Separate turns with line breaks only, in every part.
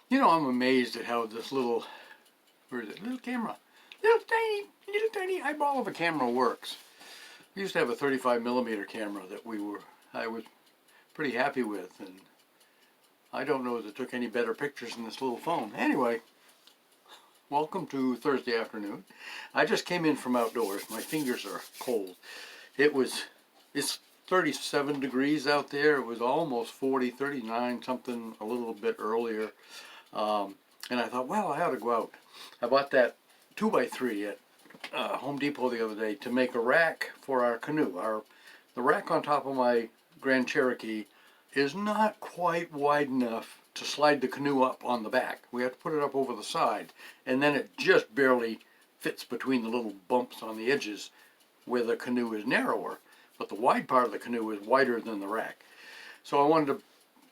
You know, I'm amazed at how this little, where is it, little camera, little tiny eyeball of a camera works. We used to have a 35 millimeter camera that I was pretty happy with, and I don't know that it took any better pictures than this little phone. Anyway, welcome to Thursday afternoon. I just came in from outdoors. My fingers are cold. It's 37 degrees out there. It was almost 40, 39 something a little bit earlier. And I thought, well, I ought to go out. I bought that 2x3 at Home Depot the other day to make a rack for our canoe. The rack on top of my Grand Cherokee is not quite wide enough to slide the canoe up on the back. We have to put it up over the side, and then it just barely fits between the little bumps on the edges where the canoe is narrower. But the wide part of the canoe is wider than the rack. So I wanted to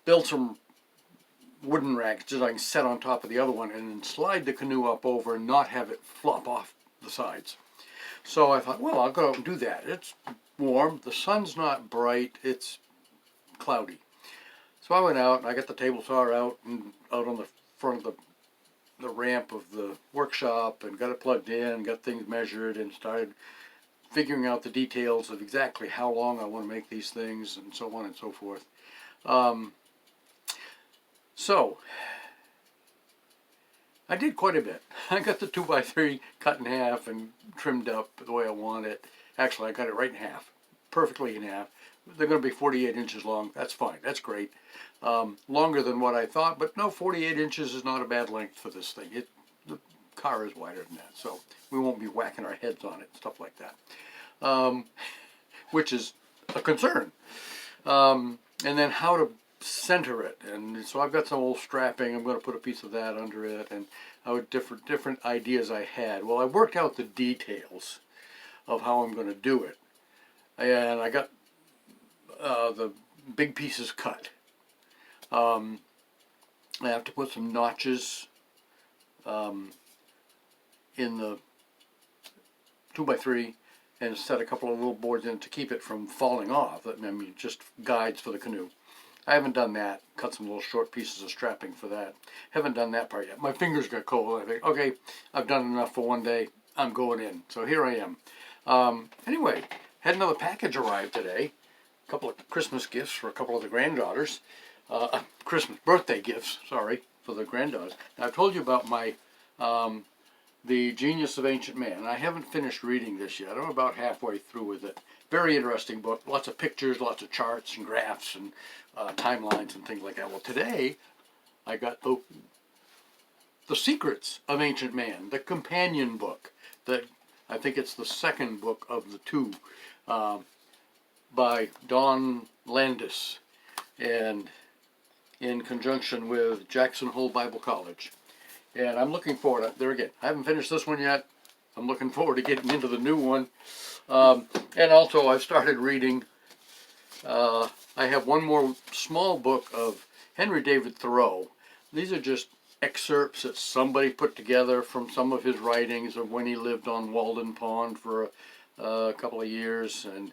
build some wooden racks just so I can set on top of the other one and then slide the canoe up over and not have it flop off the sides. So I thought, well, I'll go out and do that. It's warm, the sun's not bright, it's cloudy. So I went out and I got the table saw out on the front of the ramp of the workshop and got it plugged in, got things measured, and started figuring out the details of exactly how long I want to make these things and so on and so forth. So I did quite a bit. I got the 2x3 cut in half and trimmed up the way I want it. Actually, I got it right in half, perfectly in half. They're going to be 48 inches long. That's fine. That's great. Longer than what I thought, but no, 48 inches is not a bad length for this thing. The car is wider than that, so we won't be whacking our heads on it, stuff like that, which is a concern. And then how to center it, and so I've got some old strapping. I'm going to put a piece of that under it, and how different ideas I had. Well, I worked out the details of how I'm going to do it, and I got the big pieces cut. I have to put some notches in the 2x3 and set a couple of little boards in to keep it from falling off. I mean, just guides for the canoe. I haven't done that. Cut some little short pieces of strapping for that. Haven't done that part yet. My fingers got cold. I think, okay, I've done enough for one day. I'm going in. So here I am. Anyway, had another package arrive today. A couple of Christmas gifts for a couple of the granddaughters. Christmas birthday gifts, sorry, for the granddaughters. Now, I've told you about my The Genius of Ancient Man. I haven't finished reading this yet. I'm about halfway through with it. Very interesting book. Lots of pictures, lots of charts and graphs and timelines and things like that. Well, today I got the Secrets of Ancient Man, the companion book. I think it's the second book of the two, by Don Landis, and in conjunction with Jackson Hole Bible College. And I'm looking forward to, there again, I haven't finished this one yet. I'm looking forward to getting into the new one. And also I've started reading, I have one more small book of Henry David Thoreau. These are just excerpts that somebody put together from some of his writings of when he lived on Walden Pond for a couple of years, and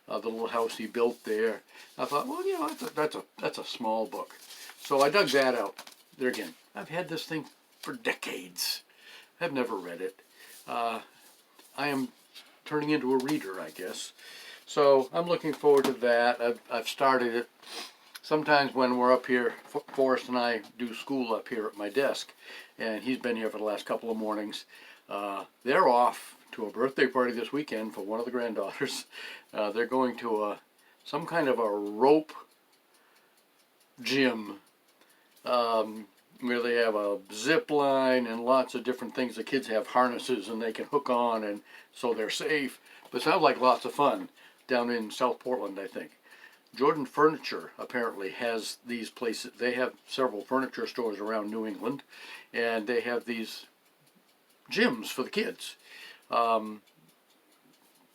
the little house he built there. I thought, well, you know, that's a small book. So I dug that out. There again, I've had this thing for decades. I've never read it. I am turning into a reader, I guess. So I'm looking forward to that. I've started it. Sometimes when we're up here, Forrest and I do school up here at my desk, and he's been here for the last couple of mornings. They're off to a birthday party this weekend for one of the granddaughters. They're going to some kind of a rope gym, where they have a zip line and lots of different things. The kids have harnesses and they can hook on, and so they're safe. But it sounds like lots of fun down in South Portland, I think. Jordan Furniture apparently has these places. They have several furniture stores around New England, and they have these gyms for the kids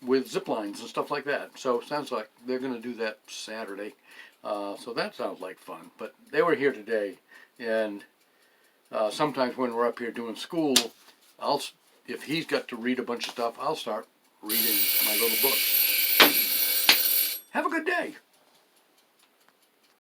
with zip lines and stuff like that. So it sounds like they're going to do that Saturday. So that sounds like fun. But they were here today, and sometimes when we're up here doing school, if he's got to read a bunch of stuff, I'll start reading my little books. Have a good day.